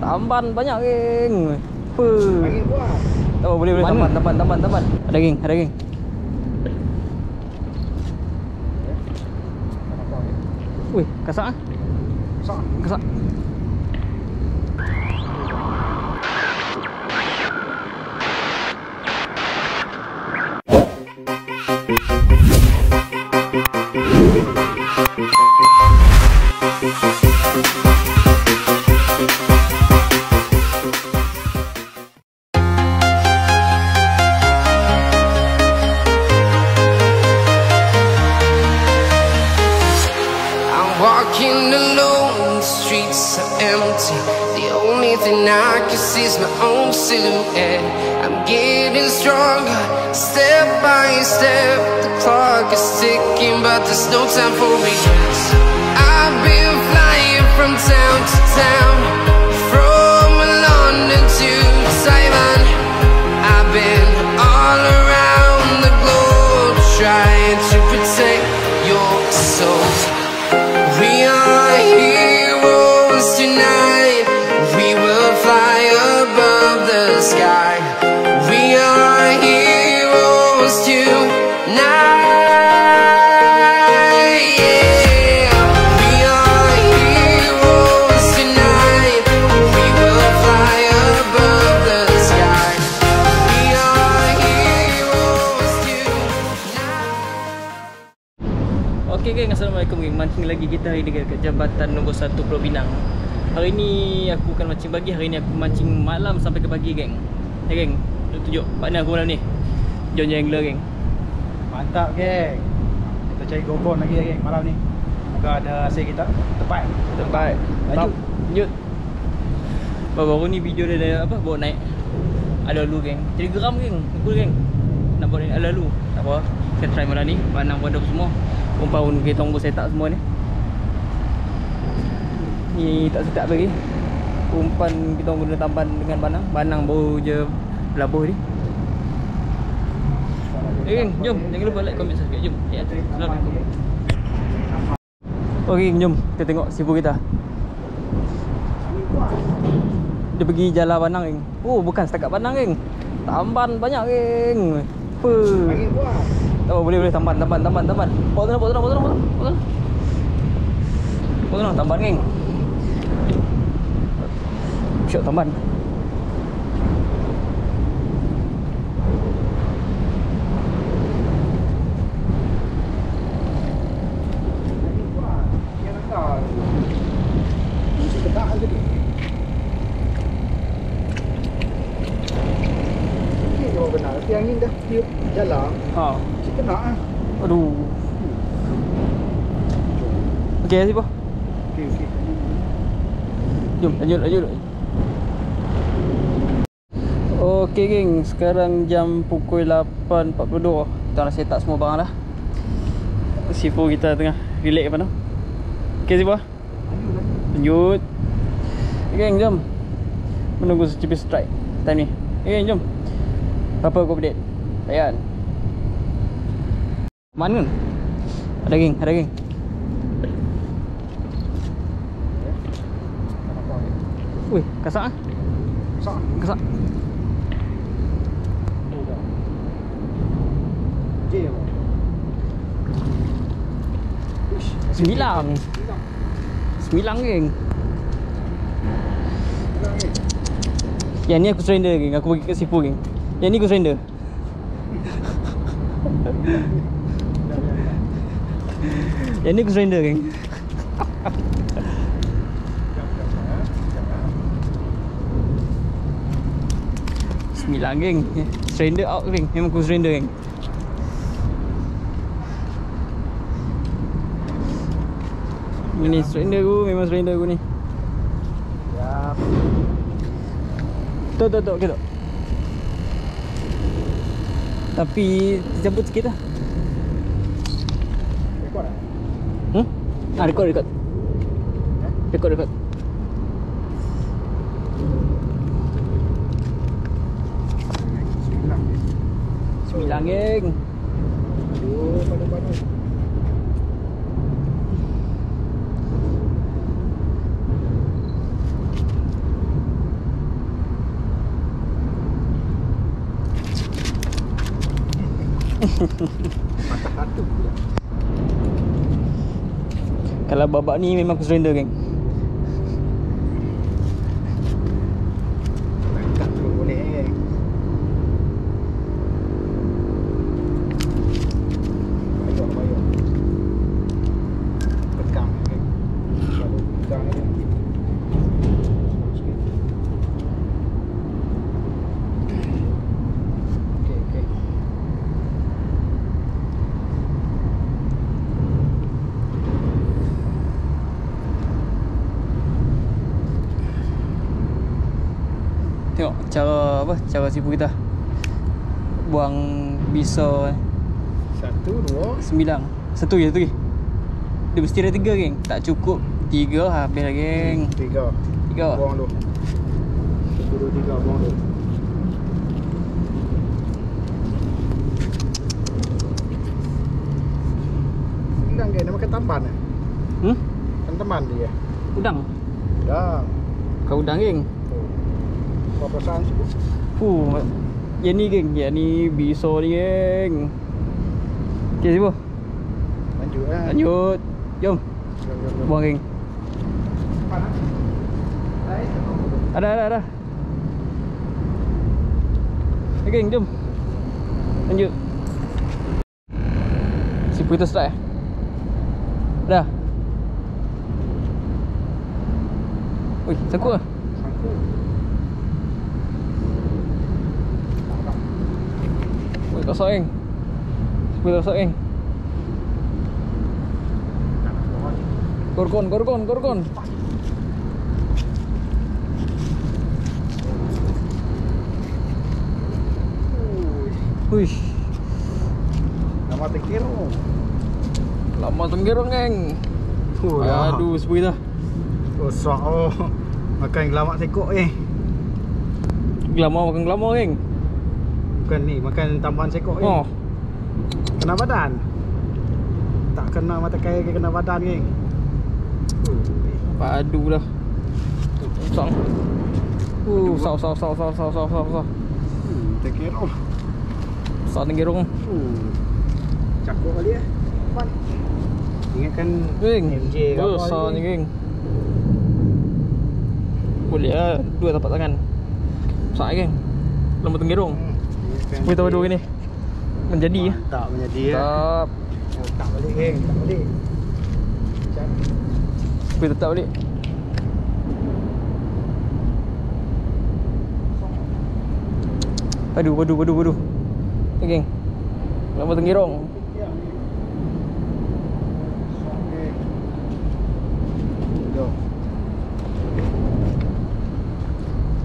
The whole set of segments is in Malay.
Tamban banyak geng. Lagi buat. Oh, boleh tamban. Ada geng. Wih, kasak ah. Kasak. Walking alone, the streets are empty. The only thing I can see is my own silhouette. I'm getting stronger, step by step. The clock is ticking, but there's no time for regrets. I've been flying from town to town, from London to Taiwan. I've been all around the globe, trying to protect your soul. We are heroes tonight. We will fly above the sky. We are heroes tonight. Yeah. We are heroes tonight. We will fly above the sky. We are heroes tonight. Okey geng, assalamualaikum geng. Mancing lagi kita hari ni dekat Jambatan nombor 1 Pulau Pinang. Hari ni aku akan mancing pagi, hari ni aku mancing malam sampai ke pagi geng. Ya geng, tunjuk partner aku malam ni. John Angler geng. Mantap geng. Kita cari GoPro lagi geng malam ni. Moga ada hasil kita tepat. Lanjut. Baru ni video dia apa bawa naik alu-alu geng. Telegram geng, cool geng. Nak bawa naik alu-alu. Tak apa. Kita try malam ni. Banang pun ada semua. Umpan pun kita tunggu set up semua ni. Ni tak set up lagi. Umpan kita guna tamban dengan banang. Banang baru je berlabuh ni. Geng, jom. Jangan lupa like, comment, subscribe. Jom. Ya, Assalamualaikum. Okey, jom kita tengok sifu kita. Dia pergi jalan banang geng. Oh, bukan setakat banang geng. Tamban banyak geng. Lagi buat. Oh, boleh tamban. Potong tamban geng. Syok tamban. Angin dah tiup jalan. Ha. Kita nak ah. Aduh. Okey, siapa? Okey. Jom, lanjut. Okey geng, sekarang jam pukul 8.42. Kita nak set up semua barang dah. Sifu kita tengah relax apa tu? Okey siapa? Lanjut. Geng, jom. Menunggu secipis strike time ni. Geng, jom. Apa kau update? Sayang. Mana? Ada geng. Wih, kasak ah. Kasak. Sembilan geng. Yang ni aku surrender geng. Aku bagi kat sifu geng. Yang ni aku surrender. Yang ni aku surrender geng. Sembilan geng. Surrender out geng. Memang aku surrender geng. Ini surrender aku. Memang surrender aku ni. Siap. Tok okay tak. Tapi cabut sikit lah. Rekod tak? Rekod. Rekod. Sembilan geng. Aduh, panas. Patah satu pula. Kalau babak ni memang aku surrender geng. Tangkap tu boleh. Bayar. Pegang geng. Kalau pegang ni. Okey. Tengok cara apa? Cara sipu kita. Buang bisa 1, 2, 9. Satu je tu. Dia mesti ada 3 geng. Tak cukup 3 habis lah geng. 3. 3. Buang dulu. 1, 2, 3 buang dulu. Udang ke? Dia makan tamban eh? Kan teman dia. Udang. Udang. Kau udang geng. Apa perasaan sih? Yang ni geng. Yang ni bisa ni geng. Okay siapa? Lanjut eh. Lanjut. Jom. Buang geng. Ada. Okay geng, jom. Lanjut. Sipu kita start eh? Dah. Ui, sangkut lah. Ui, kosong geng. Sipu kita kosong geng. Gorgon. Huish. Nama terkirung. Lama tenggerong geng. Aduh, sipu kita. Rosak oh. Makan gelamak tekok Gelama makan gelama geng. Bukan ni, makan tambahan sekok Oh. Kena badan. Tak kena mata kaya ke kena badan geng. Padu dah. Sang. Saw. Terkirung. Saw tenggerong. Cakap kali eh. Apa ni? Ingatkan Geng. MJ ke apa Saw ni geng. Boleh lah, 2 tapak tangan. Besar geng. Lama tenggerong. Boleh tahu dua ni. Menjadi ya. Tak menjadi ya. Tak. Tak balik geng, tak balik. Boleh tetap balik. Padu. Ni geng. Lama tenggerong.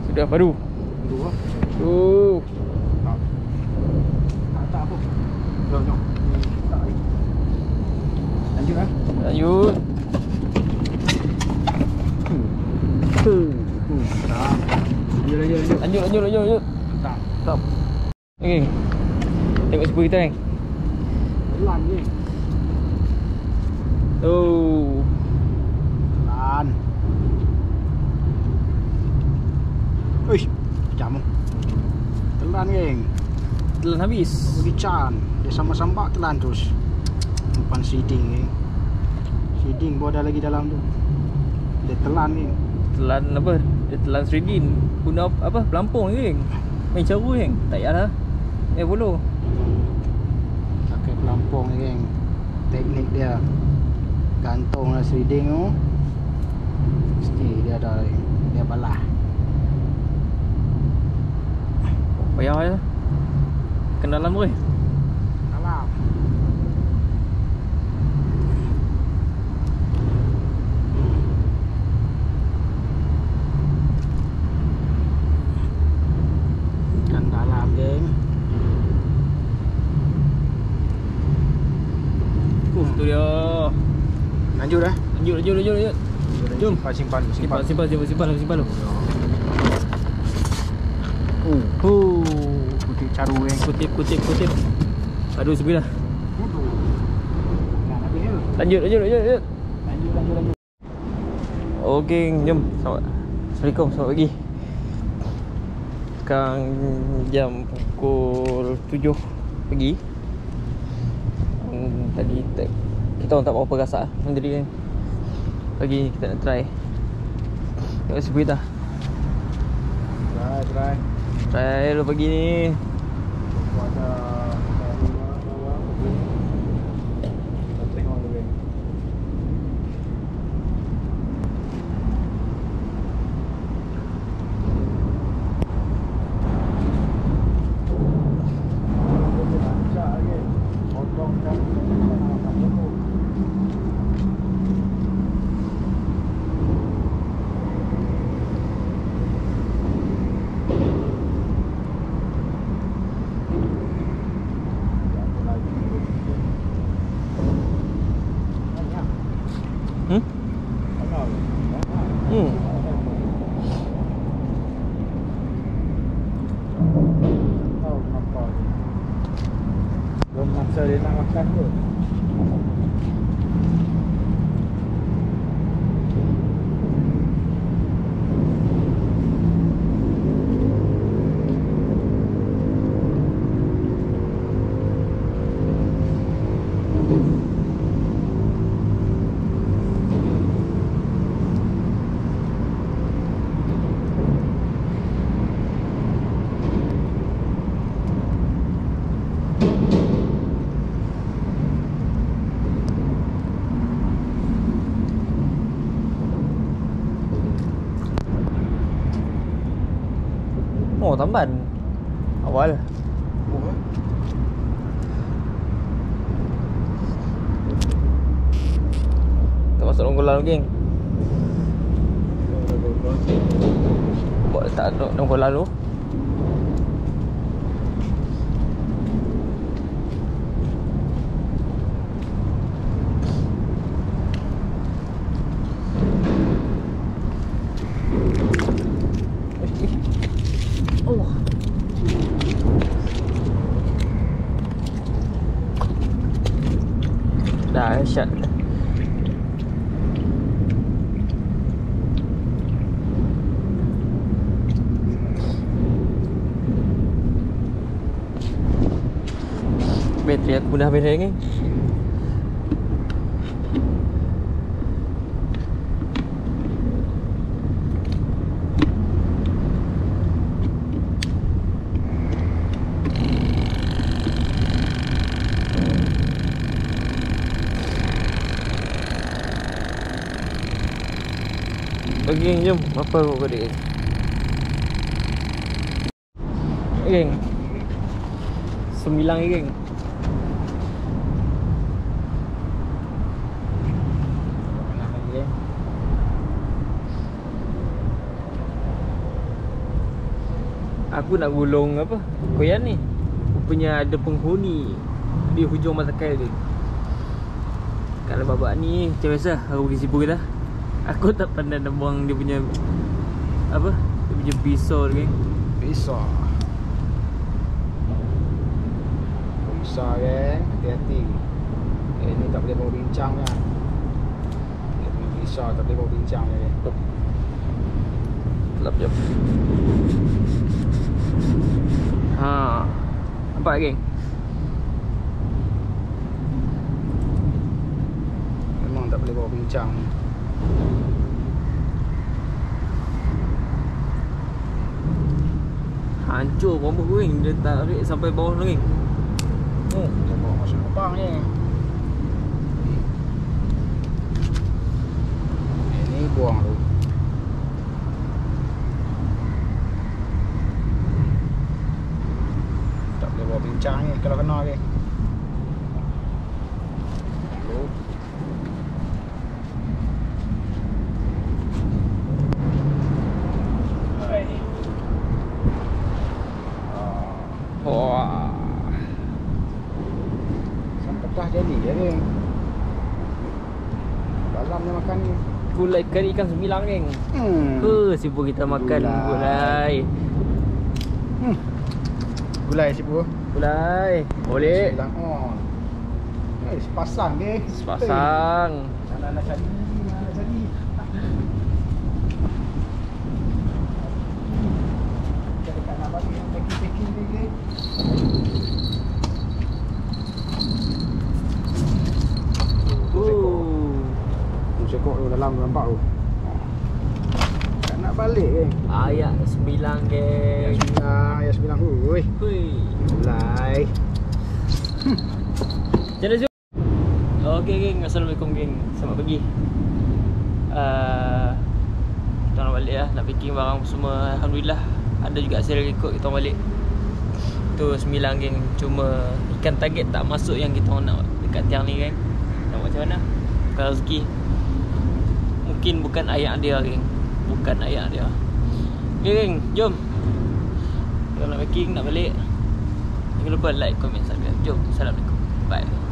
Sudah padu. Dua. Tak apa. Jom. Lanjut ah. Lanjut. Lanjut. Tak. Ni geng. Tengok sipu kita geng. Pelan ni. Pelan. Uish, jam. Telan geng. Telan habis. Bagi can. Dia sama-sama telan terus. Umpan seeding geng. Seeding buat ada lagi dalam tu. Dia telan geng. Telan apa? Dia telan sridin. Guna apa? Pelampung ni geng. Main cara geng. Tak payah lah. Follow. Pakai pelampung ni geng. Teknik dia gantung lah seeding tu. Mesti dia ada dia balah. Payah je. Kena dalam tu. Dalam. Kan dalam geng. Tu dia. Lanjut dah. Lanjut. Jom. Simpan. Simpan lu. Kutip caru geng. Kutip. Aduh, sebelah. Lanjut. Okey, jom. Assalamualaikum, selamat pagi. Sekarang jam pukul 7 pagi. Tadi kita orang tak berapa gasak jadi kan. Pagi ni kita nak try. Tengok si Buita. Try dulu pagi ni. Belum masa dia nak makan tu. Oh, Tamban. Awal. Kita masuk Nonggolan geng. Buat letak Nonggolan dulu. Dahsyat. Bateri aku dah habis ni. Geng, jom. Apa kau dia? Geng. 9 geng. Aku nak gulung apa? Koyan ni. Rupanya ada penghuni di hujung mata kail dia. Kalau babak ni macam biasa aku pergi sibuk kita. Aku tak pandai nak buang dia punya apa? Dia punya pisau ni. Pisau. Pisau kan, hati-hati. Ini tak boleh bawa bincang kan. Dia punya pisau tak boleh bawa bincang kan. Kelap jap. Ha. Nampak geng? Memang tak boleh bawa bincang. Hancur bomba geng. Dia tarik sampai bawah lagi. Oh, tak bawa masuk lubang ni. Ini buang tu. Tak boleh bawa bincang ni kalau kena ni. Wah. Sampai dah jadi ya ni. Dalam dia makan ni. Gulai kari ikan sembilang geng. Sibuk kita makan gulai. Gulai siapa? Gulai. Boleh. Sembilang on. Sepasang ke? Sepasang. Mana nak jadi? Mana nak jadi? Kita dekat nak bagi packing-packing ni ke? geng. Ayat 9 geng. Ayat 9. Hui. Hui. Mulai. Jadi jom. Okey geng, assalamualaikum geng. Selamat pagi. Kita nak balik lah, nak packing barang semua. Alhamdulillah. Ada juga hasil ikut kita balik. Tu 9 geng. Cuma ikan target tak masuk yang kita nak dekat tiang ni geng. Nak buat macam mana? Bukan rezeki. Mungkin bukan ayat dia geng. Bukan ayat dia. Okay geng, jom. Kita nak packing, nak balik. Jangan lupa like, comment, subscribe. Jom, Assalamualaikum. Bye.